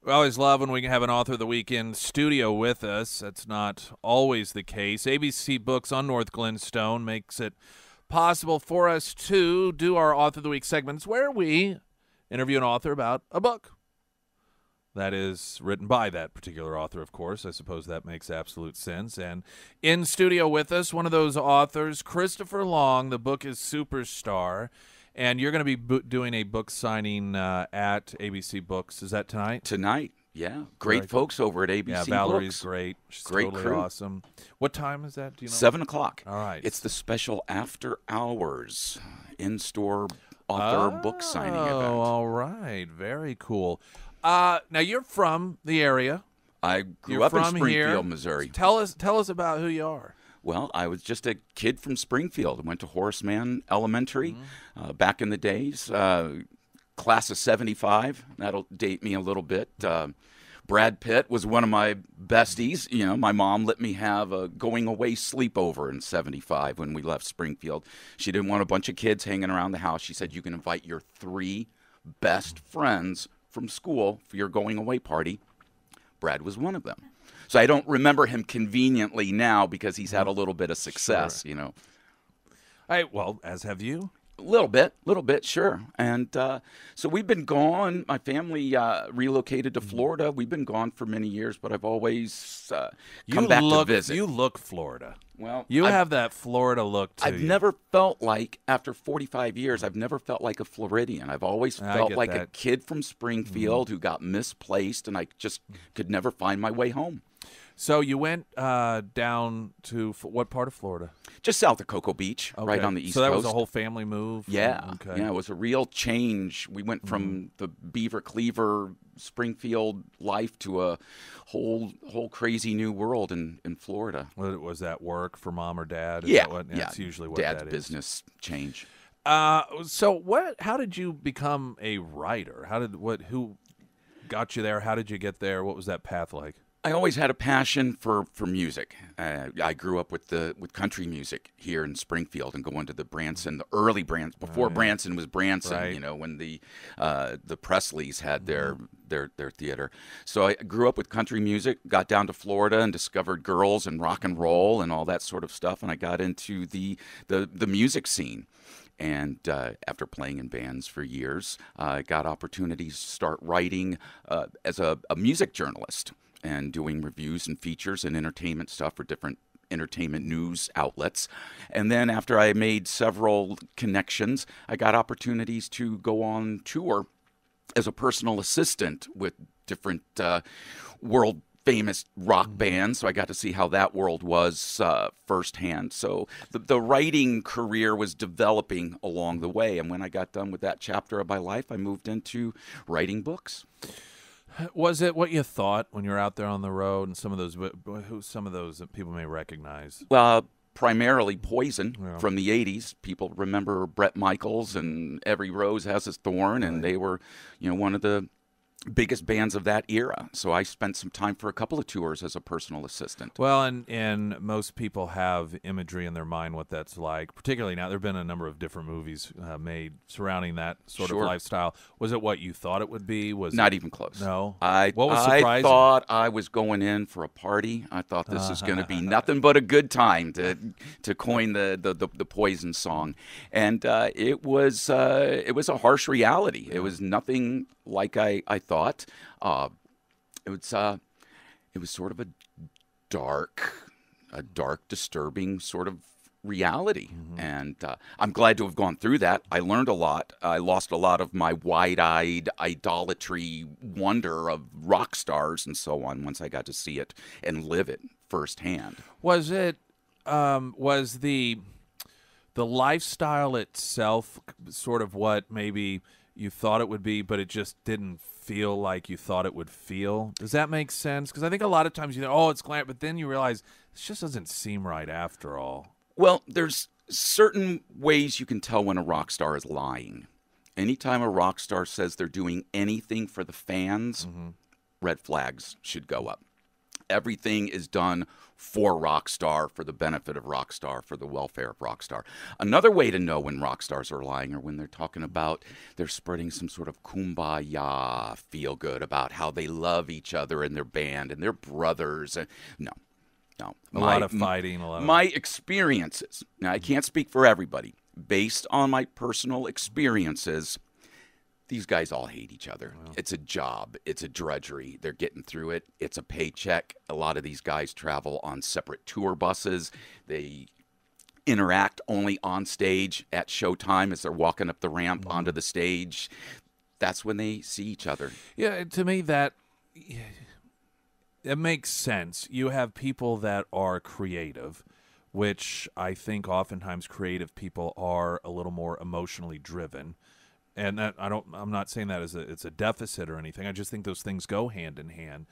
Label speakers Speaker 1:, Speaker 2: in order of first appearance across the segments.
Speaker 1: We always love when we can have an author of the week in studio with us. That's not always the case. ABC Books on North Glenstone makes it possible for us to do our author of the week segments where we interview an author about a book that is written by that particular author, of course. I suppose that makes absolute sense. And in studio with us, one of those authors, Christopher Long. The book is Superstar. And you're going to be doing a book signing at ABC Books. Is that tonight?
Speaker 2: Tonight, yeah. Great folks over at ABC
Speaker 1: Yeah,
Speaker 2: Books.
Speaker 1: Valerie,'s great. She's
Speaker 2: Great
Speaker 1: totally
Speaker 2: crew.
Speaker 1: awesome. What time is that? Do you know?
Speaker 2: 7 o'clock.
Speaker 1: All right.
Speaker 2: It's the special after hours in-store author book signing event.
Speaker 1: Oh, all right. Very cool. Now, you're from the area.
Speaker 2: I grew up in Springfield, Missouri.
Speaker 1: Tell us about who you are.
Speaker 2: Well, I was just a kid from Springfield. I went to Horace Mann Elementary back in the days. Class of 75. That'll date me a little bit. Brad Pitt was one of my besties. You know, my mom let me have a going-away sleepover in 75 when we left Springfield. She didn't want a bunch of kids hanging around the house. She said, you can invite your 3 best friends from school for your going-away party. Brad was one of them. So I don't remember him conveniently now because he's had a little bit of success,
Speaker 1: Sure.
Speaker 2: you know.
Speaker 1: Well, as have you.
Speaker 2: A little bit, sure. And so we've been gone. My family relocated to Florida. We've been gone for many years, but I've always come back to visit.
Speaker 1: You look Florida.
Speaker 2: Well,
Speaker 1: you have that Florida look to
Speaker 2: I've
Speaker 1: you.
Speaker 2: never felt like, after 45 years, I've never felt like a Floridian. I've always felt like a kid from Springfield who got misplaced, and I just could never find my way home.
Speaker 1: So you went down to what part of Florida?
Speaker 2: Just south of Cocoa Beach, right on the East Coast.
Speaker 1: So that was a whole family move?
Speaker 2: Yeah.
Speaker 1: Okay.
Speaker 2: Yeah, it was a real change. We went from the Beaver Cleaver Springfield life to a whole crazy new world in Florida.
Speaker 1: Was that work for mom or dad? Is
Speaker 2: Yeah.
Speaker 1: That's usually what
Speaker 2: Dad's
Speaker 1: that is.
Speaker 2: business change.
Speaker 1: So how did you become a writer? Who got you there? How did you get there? What was that path like?
Speaker 2: I always had a passion for music. I grew up with country music here in Springfield and going to the Branson, the early Branson, before Branson was Branson.
Speaker 1: Right.
Speaker 2: You know, when the Presleys had their theater. So I grew up with country music. Got down to Florida and discovered girls and rock and roll and all that sort of stuff. And I got into the music scene. And after playing in bands for years, I got opportunities to start writing as a music journalist and doing reviews and features and entertainment stuff for different entertainment news outlets. And then after I made several connections, I got opportunities to go on tour as a personal assistant with different world famous rock bands, so I got to see how that world was firsthand. So the writing career was developing along the way, and when I got done with that chapter of my life, I moved into writing books.
Speaker 1: Was it what you thought when you were out there on the road, and some of those that people may recognize?
Speaker 2: Primarily Poison from the 80s. People remember Bret Michaels and Every Rose Has Its Thorn, and they were, one of the biggest bands of that era. So I spent some time for a couple of tours as a personal assistant.
Speaker 1: Well, and most people have imagery in their mind what that's like. Particularly now, there have been a number of different movies made surrounding that sort of lifestyle. Was it what you thought it would be? Was
Speaker 2: Not
Speaker 1: it,
Speaker 2: even close.
Speaker 1: No.
Speaker 2: What
Speaker 1: was surprising?
Speaker 2: I thought I was going in for a party. I thought this was going to be nothing but a good time, to coin the Poison song, and it was a harsh reality. It was nothing like I thought. It was sort of a dark, disturbing sort of reality. And I'm glad to have gone through that. I learned a lot. I lost a lot of my wide-eyed idolatry wonder of rock stars and so on once I got to see it and live it firsthand.
Speaker 1: Was it was the lifestyle itself sort of what maybe you thought it would be, but it just didn't feel like you thought it would feel? Does that make sense? Because I think a lot of times you think, oh, it's glam, but then you realize this just doesn't seem right after all.
Speaker 2: Well, there's certain ways you can tell when a rock star is lying. Anytime a rock star says they're doing anything for the fans, red flags should go up. Everything is done for Rockstar, for the benefit of Rockstar, for the welfare of Rockstar. Another way to know when rock stars are lying or when they're talking about they're spreading some sort of kumbaya feel good about how they love each other and their band and their brothers. No, no.
Speaker 1: A lot of fighting.
Speaker 2: My experiences, now I can't speak for everybody, based on my personal experiences, these guys all hate each other. Wow. It's a job. It's a drudgery. They're getting through it. It's a paycheck. A lot of these guys travel on separate tour buses. They interact only on stage at showtime as they're walking up the ramp onto the stage. That's when they see each other.
Speaker 1: Yeah, to me, it makes sense. You have people that are creative, which I think oftentimes creative people are a little more emotionally driven. And that I'm not saying that it's a deficit or anything. I just think those things go hand in hand.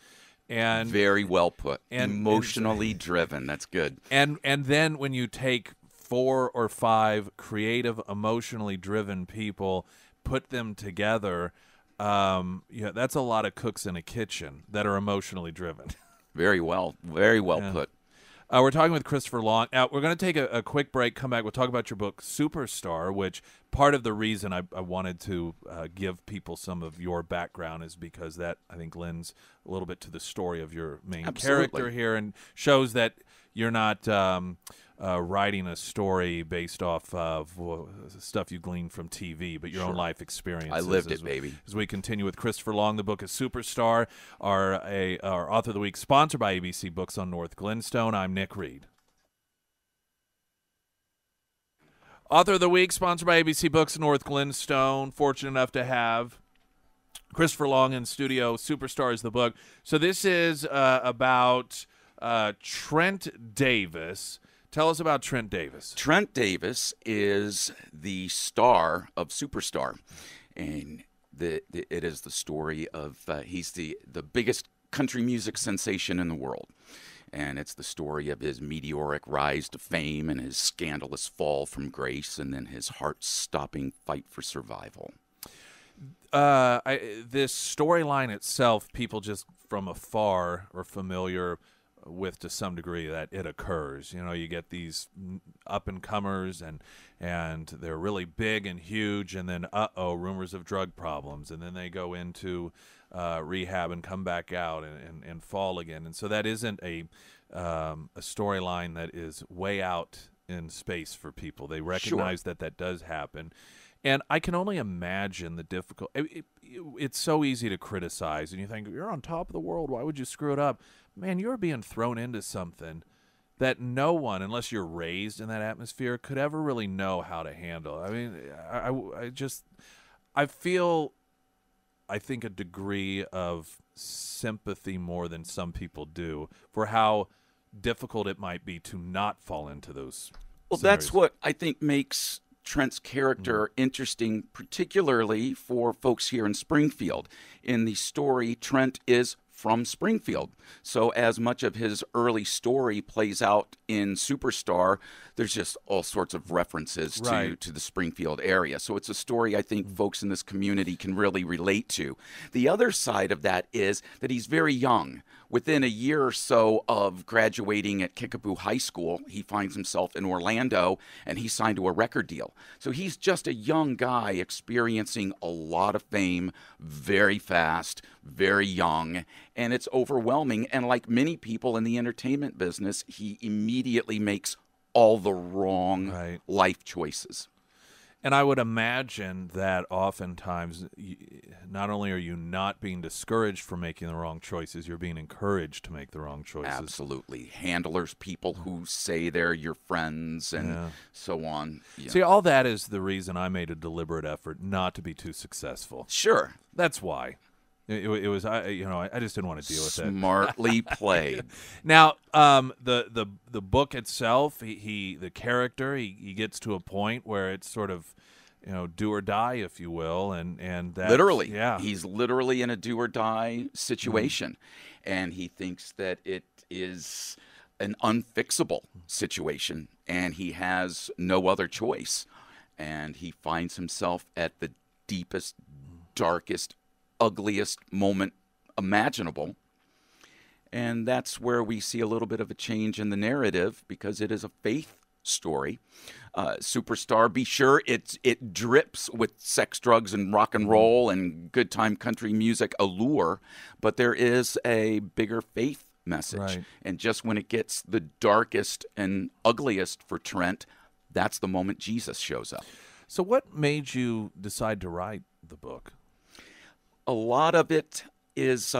Speaker 1: And
Speaker 2: very well put. Emotionally driven. That's good.
Speaker 1: And then when you take 4 or 5 creative, emotionally driven people, put them together, that's a lot of cooks in a kitchen that are emotionally driven.
Speaker 2: Very well put.
Speaker 1: We're talking with Christopher Long. Now, we're going to take a quick break, come back. We'll talk about your book, Superstar, which part of the reason I wanted to give people some of your background is because that, I think, lends a little bit to the story of your main character here and shows that you're not writing a story based off of stuff you gleaned from TV, but your own life experiences.
Speaker 2: I lived it, baby.
Speaker 1: As we continue with Christopher Long, the book is Superstar, our Author of the Week, sponsored by ABC Books on North Glenstone. I'm Nick Reed. Author of the Week, sponsored by ABC Books North Glenstone. Fortunate enough to have Christopher Long in studio. Superstar is the book. So this is about Trent Davis. Tell us about Trent Davis.
Speaker 2: Trent Davis is the star of Superstar, and it is the story of he's the biggest country music sensation in the world. And it's the story of his meteoric rise to fame and his scandalous fall from grace and then his heart-stopping fight for survival.
Speaker 1: This storyline itself, people just from afar are familiar with to some degree that it occurs. You know, you get these up-and-comers and they're really big and huge, and then, rumors of drug problems, and then they go into rehab and come back out and fall again. And so that isn't a storyline that is way out in space for people. They recognize that does happen. And I can only imagine the difficult. It's so easy to criticize, and you think, you're on top of the world, why would you screw it up? Man, you're being thrown into something that no one, unless you're raised in that atmosphere, could ever really know how to handle. I mean, I feel, I think, a degree of sympathy more than some people do for how difficult it might be to not fall into those scenarios.
Speaker 2: That's what I think makes Trent's character interesting, particularly for folks here in Springfield. In the story, Trent is from Springfield. So as much of his early story plays out in Superstar, there's just all sorts of references to the Springfield area. So it's a story I think folks in this community can really relate to. The other side of that is that he's very young. Within a year or so of graduating at Kickapoo High School, he finds himself in Orlando, and he's signed to a record deal. So he's just a young guy experiencing a lot of fame very fast, very young, and it's overwhelming. And like many people in the entertainment business, he immediately makes all the wrong life choices.
Speaker 1: And I would imagine that oftentimes, not only are you not being discouraged for making the wrong choices, you're being encouraged to make the wrong choices.
Speaker 2: Absolutely. Handlers, people who say they're your friends and so on. Yeah.
Speaker 1: See, all that is the reason I made a deliberate effort not to be too successful.
Speaker 2: Sure.
Speaker 1: That's why. It was, I just didn't want to deal with it.
Speaker 2: Smartly played.
Speaker 1: Now, the book itself, the character, he gets to a point where it's sort of, do or die, if you will, and that's,
Speaker 2: literally, he's literally in a do or die situation, and he thinks that it is an unfixable situation, and he has no other choice, and he finds himself at the deepest, darkest, ugliest moment imaginable, And that's where we see a little bit of a change in the narrative because it is a faith story. Superstar, be sure it drips with sex, drugs, and rock and roll and good time country music allure, but there is a bigger faith message.
Speaker 1: Right.
Speaker 2: And just when it gets the darkest and ugliest for Trent, that's the moment Jesus shows up.
Speaker 1: So what made you decide to write the book?
Speaker 2: A lot of it is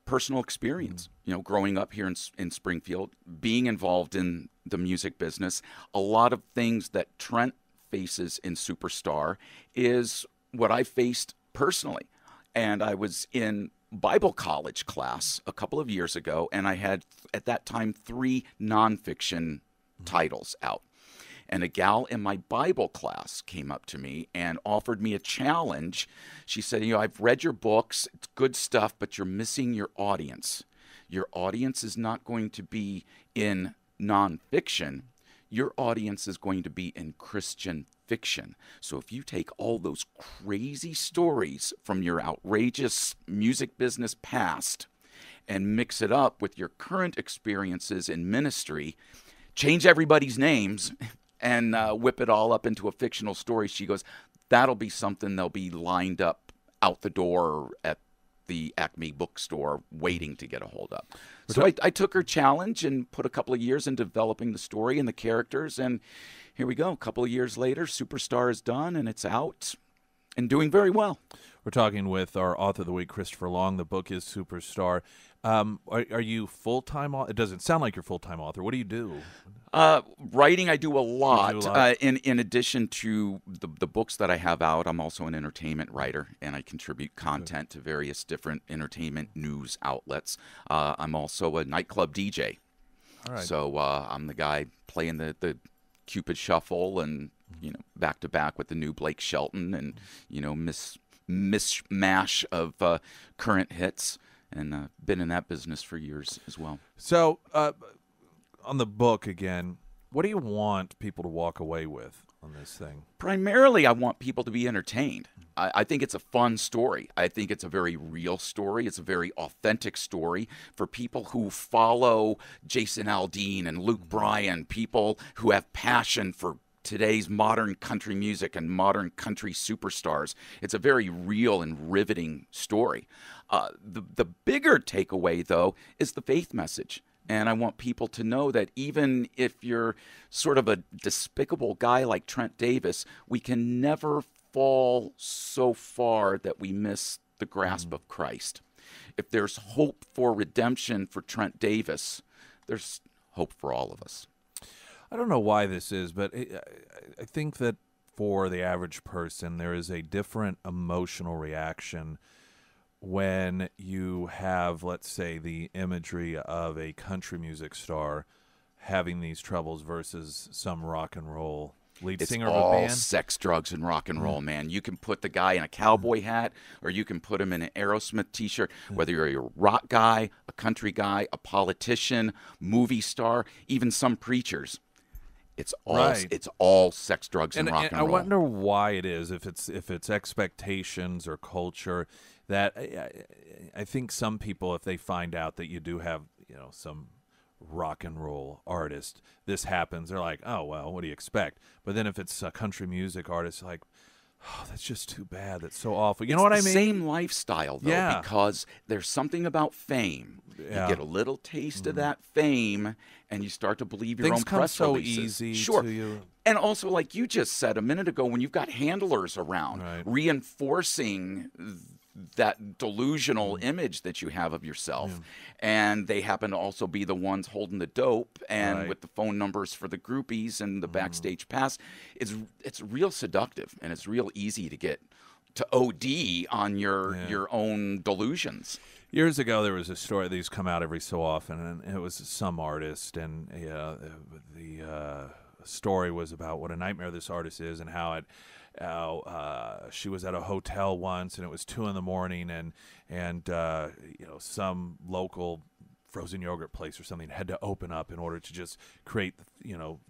Speaker 2: personal experience. Growing up here in Springfield, being involved in the music business, a lot of things that Trent faces in Superstar is what I faced personally. And I was in Bible college class a couple of years ago, and I had, at that time, 3 nonfiction titles out. And a gal in my Bible class came up to me and offered me a challenge. She said, I've read your books. It's good stuff, but you're missing your audience. Your audience is not going to be in nonfiction. Your audience is going to be in Christian fiction. So if you take all those crazy stories from your outrageous music business past and mix it up with your current experiences in ministry, change everybody's names, and whip it all up into a fictional story, she goes, that'll be something they'll be lined up out the door at the Acme bookstore waiting to get a hold of. So I took her challenge and put a couple of years in developing the story and the characters, and here we go. A couple of years later, Superstar is done, and it's out and doing very well.
Speaker 1: We're talking with our author of the week, Christopher Long. The book is Superstar. Are you full-time? It doesn't sound like you're full-time author. What do you do?
Speaker 2: Writing, I do a lot.
Speaker 1: You do a lot.
Speaker 2: In addition to the books that I have out, I'm also an entertainment writer, and I contribute content to various different entertainment news outlets. I'm also a nightclub DJ.
Speaker 1: All right.
Speaker 2: So I'm the guy playing the Cupid Shuffle and, back to back with the new Blake Shelton and, mishmash of current hits. And been in that business for years as well.
Speaker 1: So, on the book again, what do you want people to walk away with on this thing?
Speaker 2: Primarily, I want people to be entertained. I think it's a fun story. I think it's a very real story. It's a very authentic story for people who follow Jason Aldean and Luke Bryan, people who have passion for today's modern country music and modern country superstars. It's a very real and riveting story. The bigger takeaway, though, is the faith message. And I want people to know that even if you're sort of a despicable guy like Trent Davis, we can never fall so far that we miss the grasp of Christ. If there's hope for redemption for Trent Davis, there's hope for all of us.
Speaker 1: I don't know why this is, but I think that for the average person, there is a different emotional reaction when you have, let's say, the imagery of a country music star having these troubles versus some rock and roll lead singer of a band.
Speaker 2: It's all sex, drugs, and rock and roll, man. You can put the guy in a cowboy hat, or you can put him in an Aerosmith T-shirt. Whether you're a rock guy, a country guy, a politician, movie star, even some preachers. It's all sex, drugs, and rock and roll.
Speaker 1: I wonder why it is. If it's expectations or culture, that I think some people, if they find out that you do have some rock and roll artist, this happens, they're like, oh well, what do you expect? But then if it's a country music artist, like, oh, that's just too bad. That's so awful. You know what I mean?
Speaker 2: Same lifestyle, though,
Speaker 1: Yeah.
Speaker 2: because there's something about fame.
Speaker 1: Yeah.
Speaker 2: You get a little taste of that fame, and you start to believe your
Speaker 1: Things
Speaker 2: own
Speaker 1: come
Speaker 2: press
Speaker 1: so
Speaker 2: releases.
Speaker 1: easy
Speaker 2: Sure.
Speaker 1: to you.
Speaker 2: And also, like you just said a minute ago, when you've got handlers around
Speaker 1: Right.
Speaker 2: reinforcing that delusional image that you have of yourself, and they happen to also be the ones holding the dope and
Speaker 1: Right.
Speaker 2: with the phone numbers for the groupies and the backstage pass, it's real seductive, and it's real easy to get to OD on your own delusions.
Speaker 1: Years ago, there was a story. These come out every so often, and it was some artist, and the story was about what a nightmare this artist is, and how she was at a hotel once, and it was 2 a.m, and some local frozen yogurt place or something had to open up in order to just create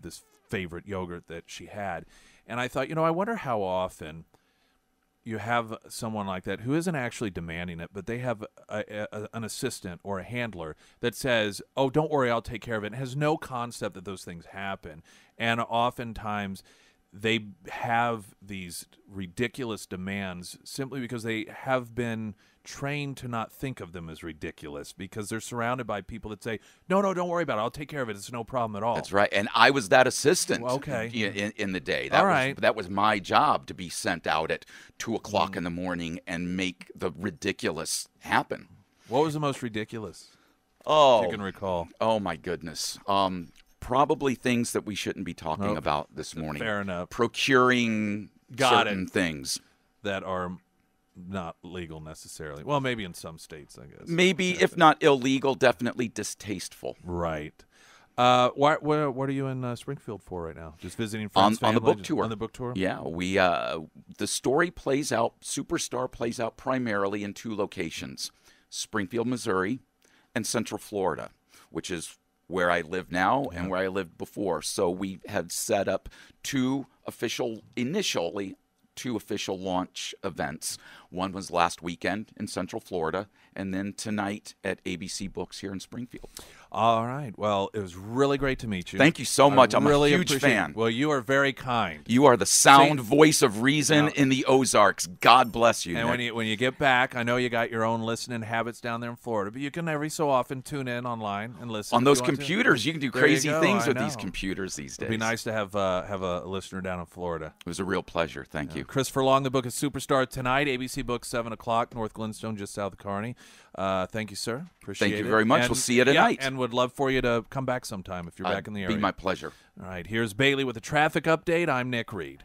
Speaker 1: this favorite yogurt that she had. And I thought, I wonder how often you have someone like that who isn't actually demanding it, but they have an assistant or a handler that says, "Oh, don't worry, I'll take care of it," and has no concept that those things happen. And oftentimes they have these ridiculous demands simply because they have been trained to not think of them as ridiculous because they're surrounded by people that say, no, don't worry about it. I'll take care of it. It's no problem at all.
Speaker 2: That's right. And I was that assistant
Speaker 1: okay.
Speaker 2: in the day.
Speaker 1: That
Speaker 2: was my job, to be sent out at 2 o'clock in the morning and make the ridiculous happen.
Speaker 1: What was the most ridiculous?
Speaker 2: Oh,
Speaker 1: if you can recall.
Speaker 2: Oh, my goodness. Probably things that we shouldn't be talking about this morning.
Speaker 1: Fair enough.
Speaker 2: Procuring certain things
Speaker 1: that are not legal necessarily. Well, maybe in some states, I guess.
Speaker 2: Maybe, if not illegal, definitely distasteful.
Speaker 1: Right. What are you in Springfield for right now? Just visiting friends,
Speaker 2: on the
Speaker 1: family?
Speaker 2: book tour.
Speaker 1: On the book tour?
Speaker 2: Yeah, the story plays out, Superstar plays out primarily in 2 locations, Springfield, Missouri, and Central Florida, which is where I live now and where I lived before. So we had set up 2 official launch events. One was last weekend in Central Florida, and then tonight at ABC Books here in Springfield.
Speaker 1: All right. Well, it was really great to meet you.
Speaker 2: Thank you so much. I'm
Speaker 1: really
Speaker 2: a huge fan.
Speaker 1: Well, you are very kind.
Speaker 2: You are the sound voice of reason in the Ozarks. God bless you.
Speaker 1: And when you get back, I know you got your own listening habits down there in Florida, but you can every so often tune in online and listen.
Speaker 2: On those computers, you can do crazy things with these computers these days.
Speaker 1: It'd be nice to have a listener down in Florida.
Speaker 2: It was a real pleasure. Thank you.
Speaker 1: Christopher Long, the book is Superstar tonight, ABC Books, 7 o'clock, North Glenstone, just south of Kearney. Thank you, sir. Appreciate it.
Speaker 2: Thank you very much. We'll see you tonight.
Speaker 1: And would love for you to come back sometime if you're back in the area.
Speaker 2: It'd be my pleasure.
Speaker 1: All right, here's Bailey with a traffic update. I'm Nick Reed.